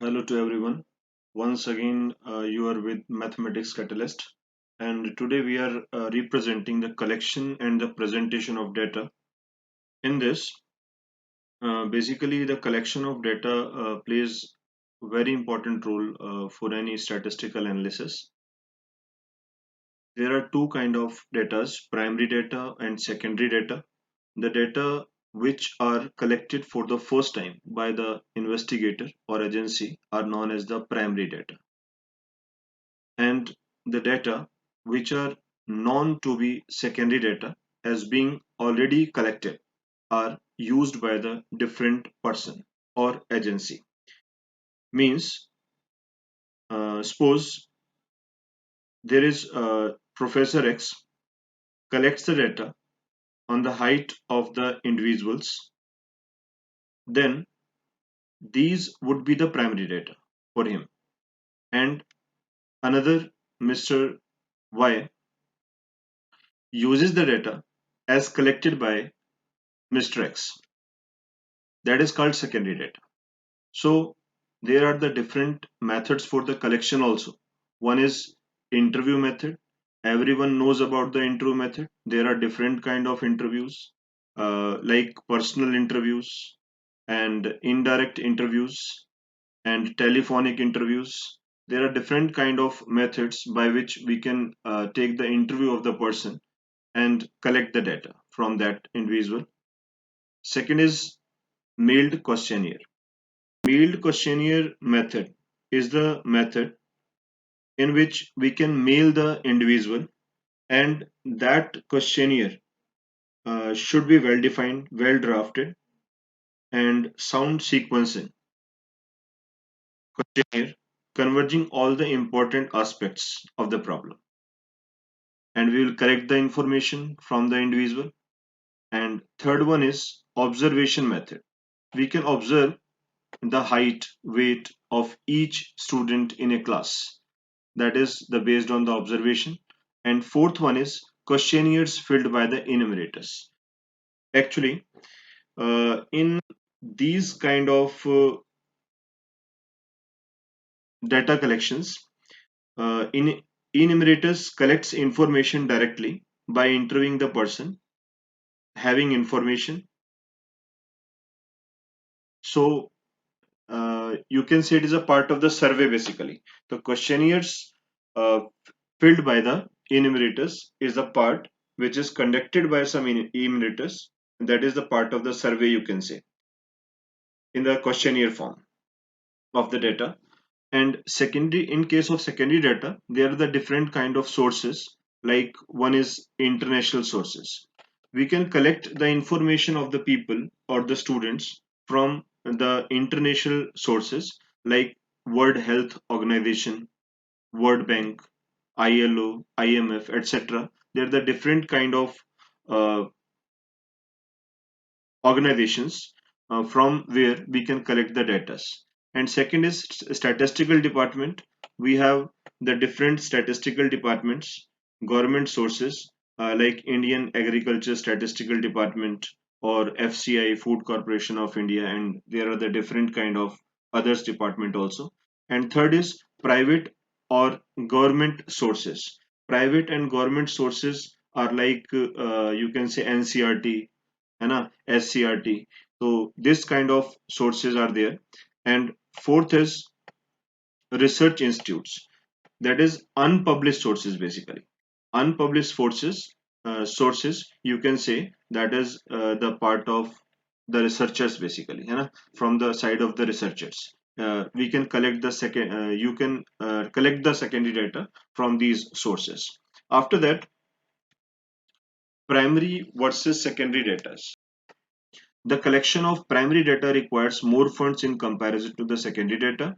Hello to everyone. Once again, you are with Mathematics Catalyst, and today we are representing the collection and the presentation of data. In this, basically, the collection of data plays a very important role for any statistical analysis. There are two kind of data: primary data and secondary data. The data which are collected for the first time by the investigator or agency are known as the primary data, and the data which are known to be secondary data as being already collected are used by the different person or agency. Means, suppose there is Professor X collects the data on the height of the individuals, then these would be the primary data for him, and another Mr. Y uses the data as collected by Mr. X, that is called secondary data. So there are the different methods for the collection also. One is interview method. Everyone knows about the interview method. There are different kind of interviews, like personal interviews and indirect interviews and telephonic interviews. There are different kind of methods by which we can take the interview of the person and collect the data from that individual. Second is mailed questionnaire. Mailed questionnaire method is the method in which we can mail the individual, and that questionnaire should be well defined, well drafted, and sound sequencing questionnaire converging all the important aspects of the problem. And we will collect the information from the individual. And third one is observation method. We can observe the height, weight of each student in a class, that is the based on the observation. And fourth one is questionnaires filled by the enumerators. Actually, in these kind of data collections, in enumerators collects information directly by interviewing the person having information. So you can say it is a part of the survey. Basically, the questionnaires uh, filled by the enumerators is the part which is conducted by some enumerators. That is the part of the survey, you can say, in the questionnaire form of the data. And secondary, in case of secondary data, there are the different kind of sources. Like one is international sources. We can collect the information of the people or the students from the international sources like World Health Organization, World Bank, ILO, IMF, etc. They're the different kind of uh, organizations from where we can collect the data. And second is statistical department. We have the different statistical departments, government sources like Indian Agriculture Statistical Department or FCI, Food Corporation of India, and there are the different kind of others department also. And third is private or government sources. Private and government sources are like you can say NCRT, है ना, SCRT. So this kind of sources are there. And fourth is research institutes, that is unpublished sources. Basically, unpublished sources you can say that is the part of the researchers, basically, है ना, from the side of the researchers. We can collect the second you can collect the secondary data from these sources. After that, primary versus secondary data. The collection of primary data requires more funds in comparison to the secondary data.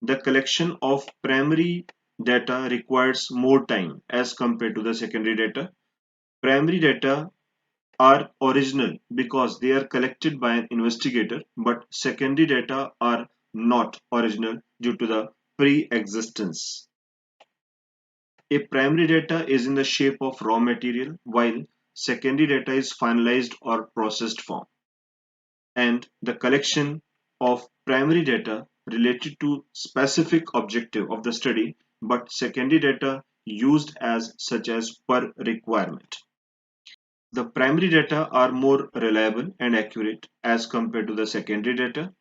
The collection of primary data requires more time as compared to the secondary data. Primary data are original because they are collected by an investigator, but secondary data are not original due to the pre-existence. A primary data is in the shape of raw material, while secondary data is finalized or processed form. And the collection of primary data related to specific objective of the study, but secondary data used as such as per requirement. The primary data are more reliable and accurate as compared to the secondary data,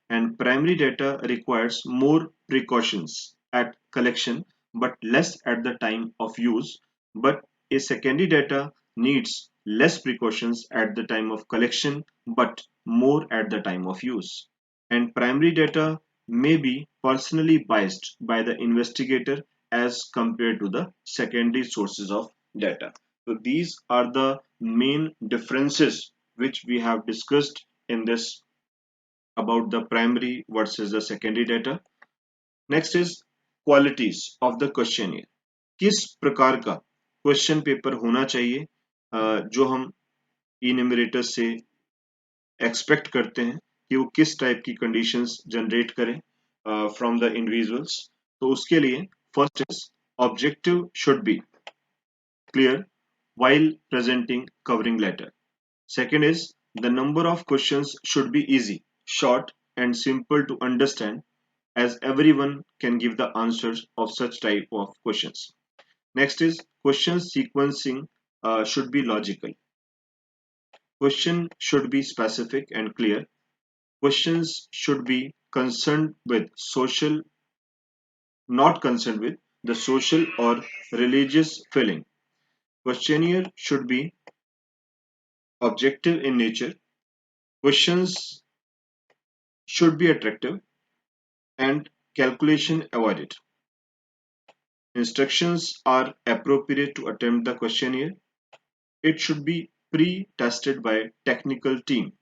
and primary data requires more precautions at collection but less at the time of use, but a secondary data needs less precautions at the time of collection but more at the time of use, and primary data may be personally biased by the investigator as compared to the secondary sources of data. So these are the main differences which we have discussed in this about the primary versus the secondary data. Next is qualities of the questionnaire. किस प्रकार का question paper होना चाहिए जो हम इनमेरेटर से expect करते हैं कि वो किस टाइप की कंडीशंस जनरेट करें फ्रॉम द इंडिविजुअल्स. तो उसके लिए first is objective should be clear while presenting covering letter. Second is the number of questions should be easy, short, and simple to understand as everyone can give the answers of such type of questions. Next is question sequencing should be logical. Question should be specific and clear. Questions should be concerned with social, not concerned with the social or religious feeling. Questionnaire should be objective in nature. Questions should be attractive and calculation avoided. Instructions are appropriate to attempt the questionnaire. It should be pre-tested by technical team.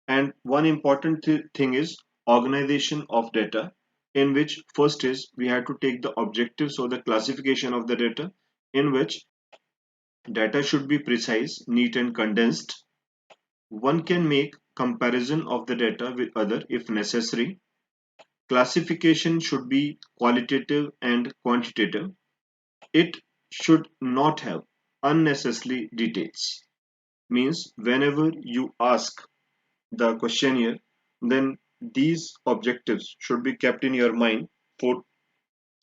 And one important thing is organization of data, in which first is we have to take the objectives or the classification of the data, in which data should be precise, neat and condensed. One can make comparison of the data with other if necessary. Classification should be qualitative and quantitative. It should not have unnecessary details. Means whenever you ask the questionnaire, then these objectives should be kept in your mind for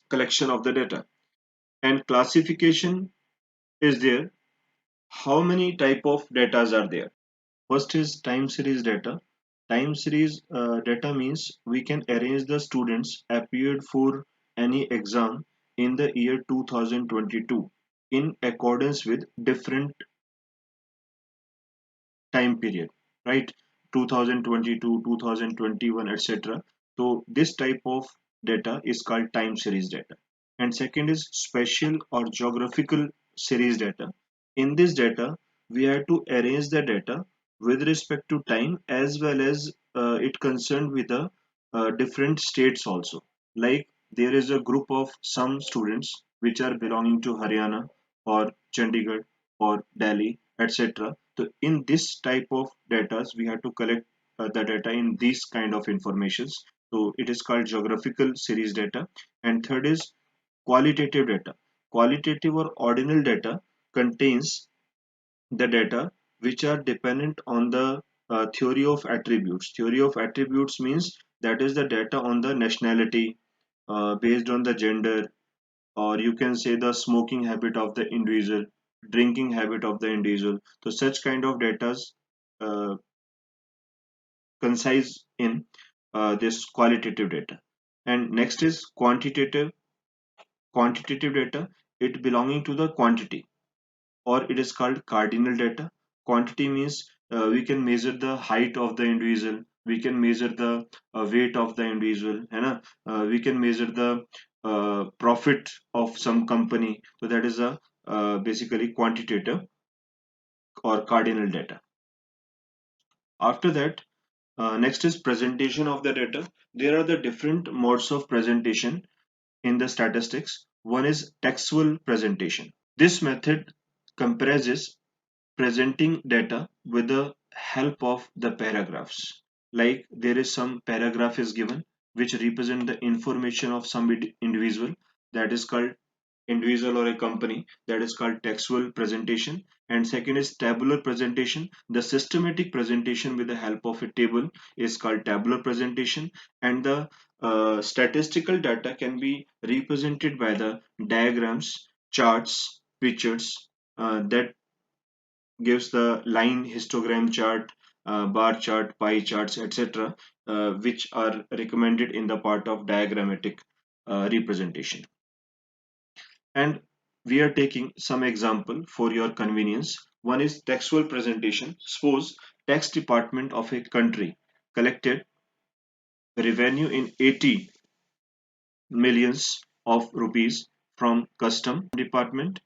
collection of the data. And classification is there. How many type of data are there? First is time series data. Time series data means we can arrange the students appeared for any exam in the year 2022 in accordance with different time period, right? 2022, 2021, etc. So this type of data is called time series data. And second is spatial or geographical series data. In this data, we have to arrange the data with respect to time as well as it concerned with the different states also. Like there is a group of some students which are belonging to Haryana or Chandigarh or Delhi, etc. So in this type of data, we have to collect the data in these kind of informations. So it is called geographical series data. And third is qualitative data. Qualitative or ordinal data contains the data which are dependent on the theory of attributes. Theory of attributes means that is the data on the nationality, based on the gender, or you can say the smoking habit of the individual, drinking habit of the individual. So such kind of data uh, concise in this qualitative data. And next is quantitative data. It belonging to the quantity, or it is called cardinal data. Quantity means we can measure the height of the individual, we can measure the weight of the individual, है ना? We can measure the profit of some company. So that is a basically quantitative or cardinal data. After that, next is presentation of the data. There are the different modes of presentation in the statistics. One is textual presentation. This method comprises presenting data with the help of the paragraphs. Like there is some paragraph is given which represent the information of some individual, that is called individual or a company, that is called textual presentation. And second is tabular presentation. The systematic presentation with the help of a table is called tabular presentation. And the statistical data can be represented by the diagrams, charts, pictures, that gives the line histogram chart, bar chart, pie charts, etc., which are recommended in the part of diagrammatic representation. And we are taking some example for your convenience. One is textual presentation. Suppose tax department of a country collected revenue in 80 millions of rupees from custom department,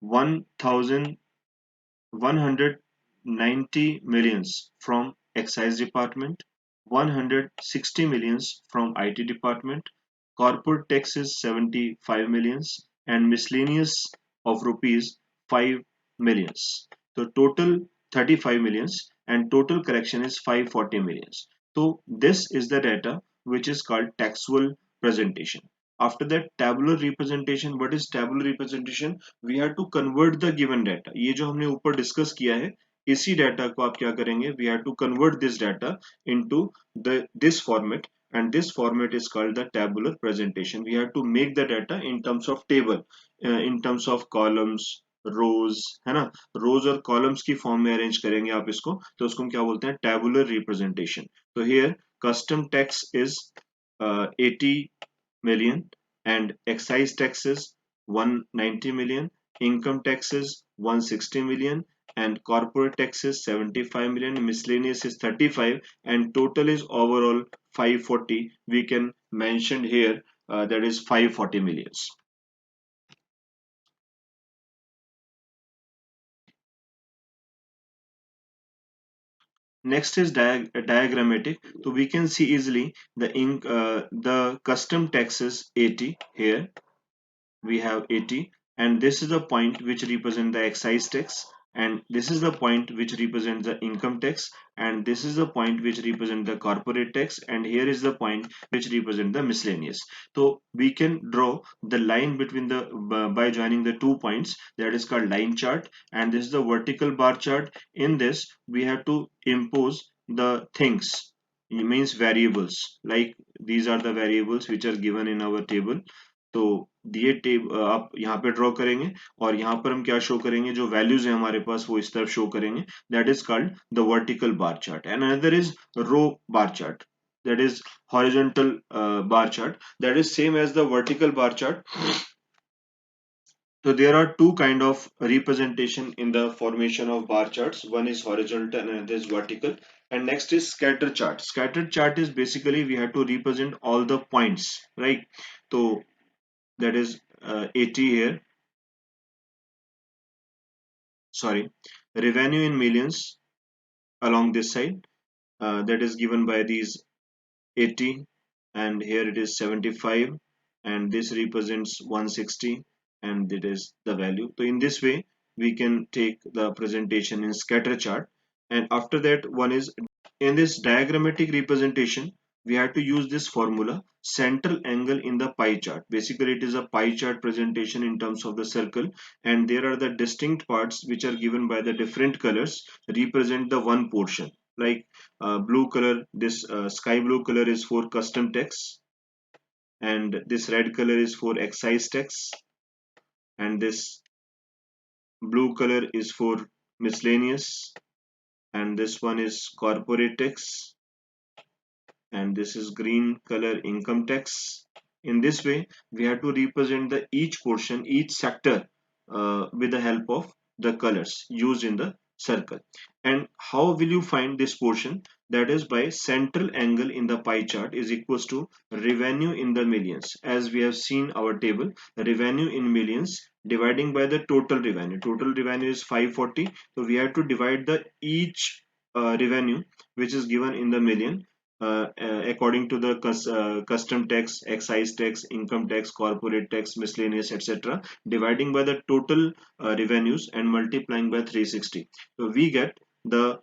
190 millions from excise department, 160 millions from IT department, corporate tax is 75 millions, and miscellaneous of rupees 5 millions. So total 35 millions, and total collection is 540 millions. So this is the data which is called taxable presentation. After that, tabular representation. What is tabular representation? We have to convert the given data. ये जो हमने ऊपर discuss किया है, इसी data को आप क्या करेंगे? We have to convert this data into this format, and this format is called the tabular presentation. We have to make the data in terms of table, in terms of columns, rows, है ना? rows और columns की form में arrange करेंगे आप इसको, तो उसको हम क्या बोलते हैं? Tabular representation. So here custom tax is 80 million, and excise taxes 190 million, income taxes 160 million, and corporate taxes 75 million, miscellaneous is 35, and total is overall 540. We can mention here that is 540 millions. Next is diagrammatic. So we can see easily the custom taxes 80 here. We have 80, and this is the point which represent the excise tax, and this is the point which represents the income tax, and this is the point which represent the corporate tax, and here is the point which represent the miscellaneous. So we can draw the line between the by joining the 2 points, that is called line chart, and this is the vertical bar chart. In this we have to impose the things, it means variables, like these are the variables which are given in our table. तो दिए टेब आप यहाँ पे draw करेंगे, और यहाँ पर हम क्या शो करेंगे? जो वैल्यूज है हमारे पास वो इस तरफ शो करेंगे. That is called the vertical bar chart. And another is row bar chart, that is horizontal bar chart, that is same as the vertical bar chart. So there are two kind of representation in the formation of bar charts. One is horizontal and another is vertical. And next is scatter chart. Scatter chart is basically we have to represent all the points, right? So that is 80 here, sorry, revenue in millions along this side, that is given by these 80, and here it is 75, and this represents 160, and it is the value. So in this way we can take the presentation in scatter chart. And after that, one is in this diagrammatic representation, we have to use this formula, central angle in the pie chart. Basically it is a pie chart presentation in terms of the circle, and there are the distinct parts which are given by the different colors represent the one portion. Like blue color, this sky blue color is for custom tax, and this red color is for excise tax, and this blue color is for miscellaneous, and this one is corporate tax, and this is green color income tax. In this way we have to represent the each portion, each sector, with the help of the colors used in the circle. And how will you find this portion? That is by central angle in the pie chart is equals to revenue in the millions. As we have seen our table, revenue in millions dividing by the total revenue. Total revenue is 540, so we have to divide the each revenue which is given in the million, according to the custom tax, excise tax, income tax, corporate tax, miscellaneous, etc., dividing by the total revenues and multiplying by 360. So we get the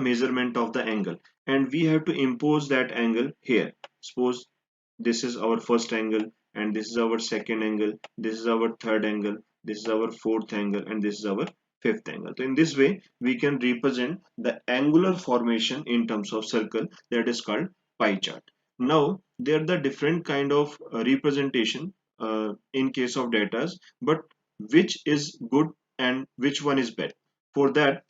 measurement of the angle, and we have to impose that angle here. Suppose this is our first angle, and this is our second angle, this is our third angle, this is our fourth angle, and this is our fifth angle. So in this way we can represent the angular formation in terms of circle, that is called pie chart. Now there are the different kind of representation in case of data, but which is good and which one is bad? For that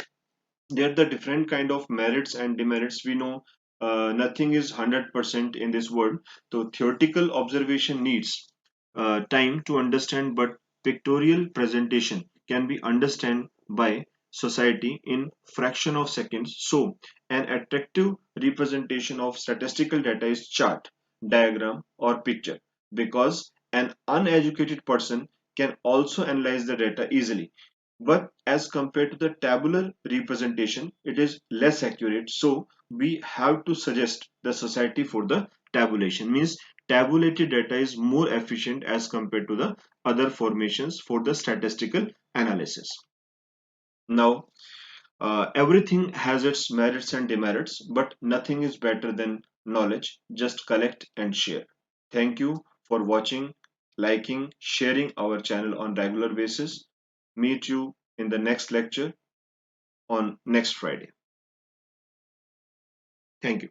there are the different kind of merits and demerits. We know nothing is 100% in this world, so theoretical observation needs time to understand, but pictorial presentation can be understand by society in fraction of seconds. So an attractive representation of statistical data is chart, diagram, or picture, because an uneducated person can also analyze the data easily, but as compared to the tabular representation it is less accurate. So we have to suggest the society for the tabulation, means tabulated data is more efficient as compared to the other formations for the statistical analysis. Now everything has its merits and demerits, but nothing is better than knowledge. Just collect and share. Thank you for watching, liking, sharing our channel on regular basis. Meet you in the next lecture on next Friday. Thank you.